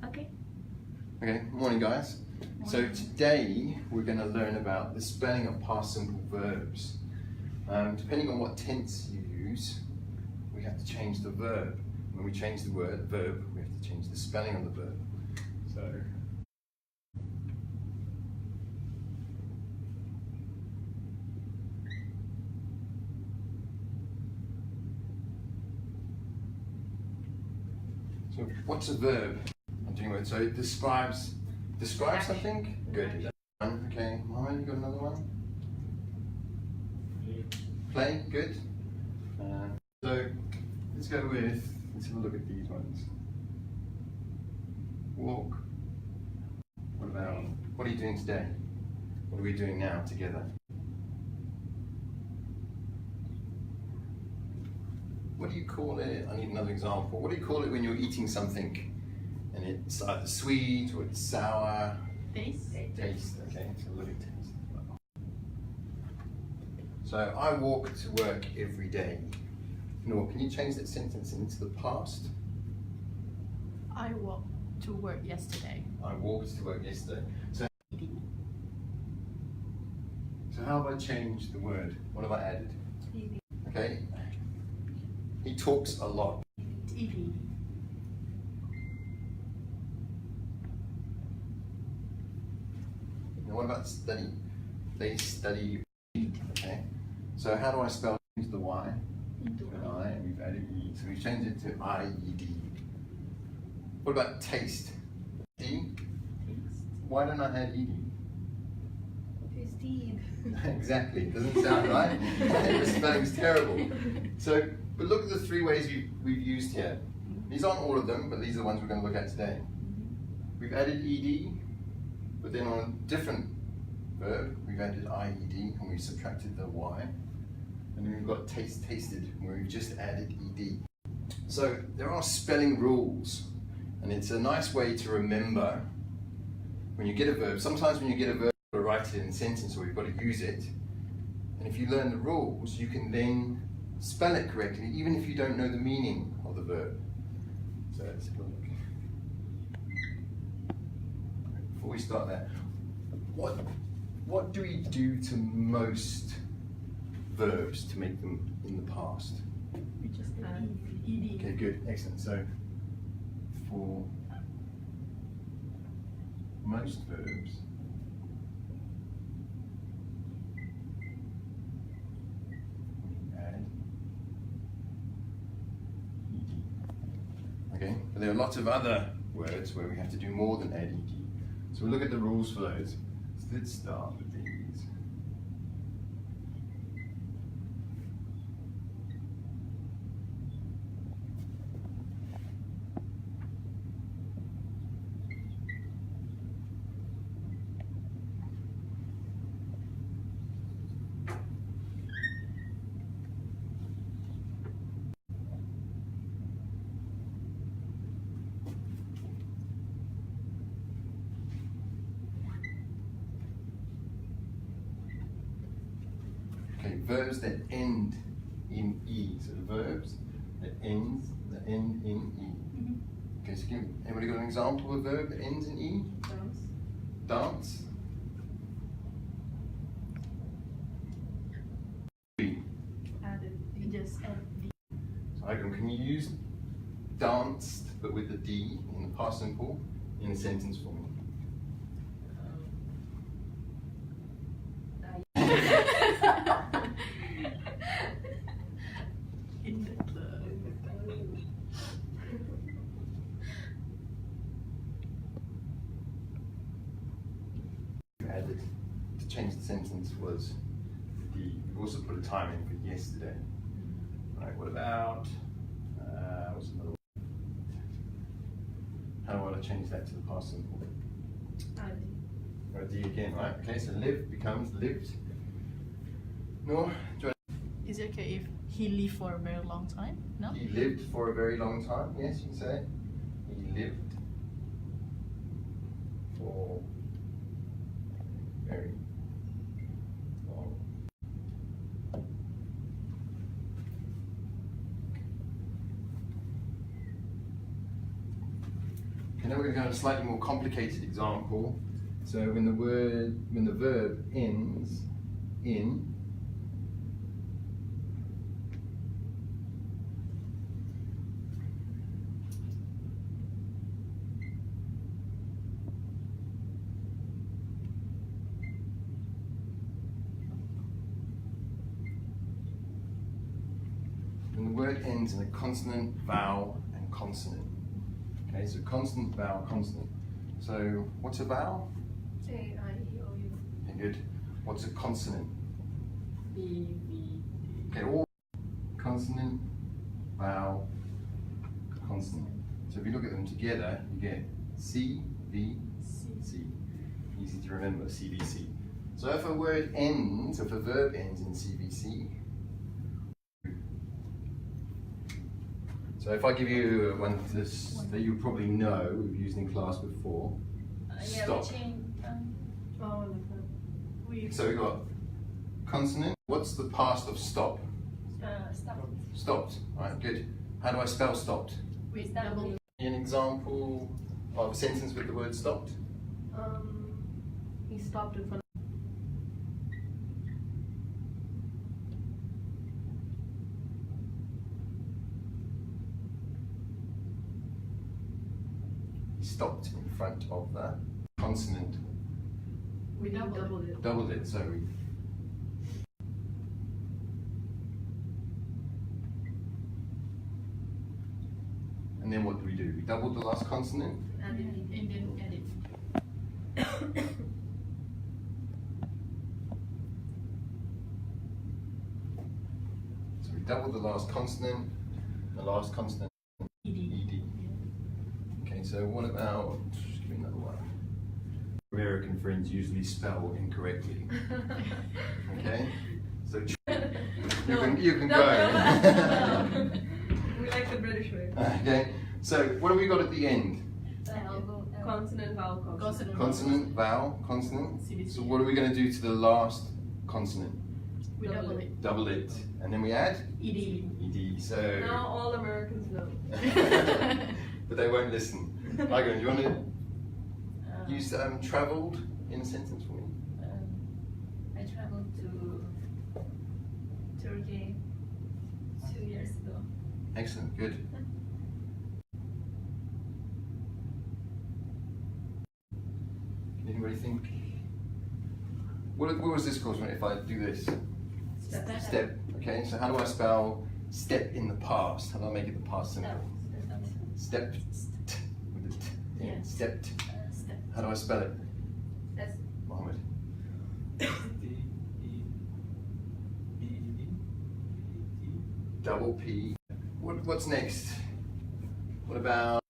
Okay. Okay, morning guys. So today we're going to learn about the spelling of past simple verbs. Depending on what tense you use, we have to change the verb. When we change the verb, we have to change the spelling of the verb. So what's a verb? I'm doing it. So it describes something? Good. Okay, Mama, you got another one? Play, good. So let's go with, let's have a look at these ones. Walk. What about, what are you doing today? What are we doing now together? What do you call it? I need another example. What do you call it when you're eating something and it's either sweet or it's sour? Taste. Taste, okay, so look at taste. So I walk to work every day. Noor, can you change that sentence into the past? I walked to work yesterday. I walked to work yesterday. So how have I changed the word? What have I added? Okay. He talks a lot. TV. Now what about study? They study. Okay. So how do I spell into the Y? Into An I, and we've added E. So we've changed it to I-E-D. What about taste? D? Why don't I add E-D? Tasty. Exactly, doesn't sound right. The spelling's terrible. So, but look at the three ways we've used here. These aren't all of them, but these are the ones we're going to look at today. We've added ed, but then on a different verb, we've added ied, and we've subtracted the y. And then we've got tasted, where we've just added ed. So there are spelling rules, and it's a nice way to remember when you get a verb. Sometimes when you get a verb, to write it in a sentence, or you've got to use it. And if you learn the rules, you can then spell it correctly, even if you don't know the meaning of the verb. So let's have a look. Before we start that, what do we do to most verbs to make them in the past? We just add ed. Okay, good, excellent. So for most verbs, okay, but there are lots of other words where we have to do more than add ed. So we'll look at the rules for those. So let's start with these. Okay, verbs that end in E. So the verbs that end in E. Okay, so anybody got an example of a verb that ends in E? Dance. Dance. Added. You just add the. So Icon, can you use danced but with the D in the past simple in a sentence for me? In the club. Added to change the sentence was the D. We've also put a time in for yesterday. Right, what about what's another one? How do I want to change that to the past simple? Or D again, right? Okay, so live becomes lived. No? Is it okay if he lived for a very long time? No? He lived for a very long time, yes, you can say. He lived for very long. Okay, now we're going to go to a slightly more complicated example. So when the verb ends in a consonant, vowel, and consonant. Okay, so consonant, vowel, consonant. So what's a vowel? A-I-E-O-U. Okay, good. What's a consonant? B-B. Okay, all consonant, vowel, consonant. So if you look at them together, you get C, V, C. Easy to remember, CVC. So if a word ends, if a verb ends in CVC, so if I give you one that you probably know, we've used in class before, stop. So we've got consonant. What's the past of stop? Stop. Stopped. Right, good. How do I spell stopped? With double. An example of a sentence with the word stopped? He stopped in front. He stopped in front of the consonant. We doubled it. Doubled it, so we. And then what do? We doubled the last consonant. And then add it. So we doubled the last consonant, the last consonant, ED. ED. Okay, so what about, just give me another one. American friends usually spell incorrectly. Okay? So you can go. We like the British way. Okay, so what have we got at the end? Consonant, vowel, consonant. Consonant, vowel, consonant. CVC. So what are we going to do to the last consonant? We double it. Double it. And then we add? ED. ED. So. Now all Americans know. But they won't listen. Michael, do you want to use travelled in a sentence for me? I traveled to Turkey 2 years ago. Excellent, good. Can anybody think? What was this called if I do this? Step. Okay, so how do I spell step in the past? How do I make it the past simple? Stepped. With the t. Yeah. Stepped. Step. How do I spell it? That's Mohammed. Double P. What's next? What about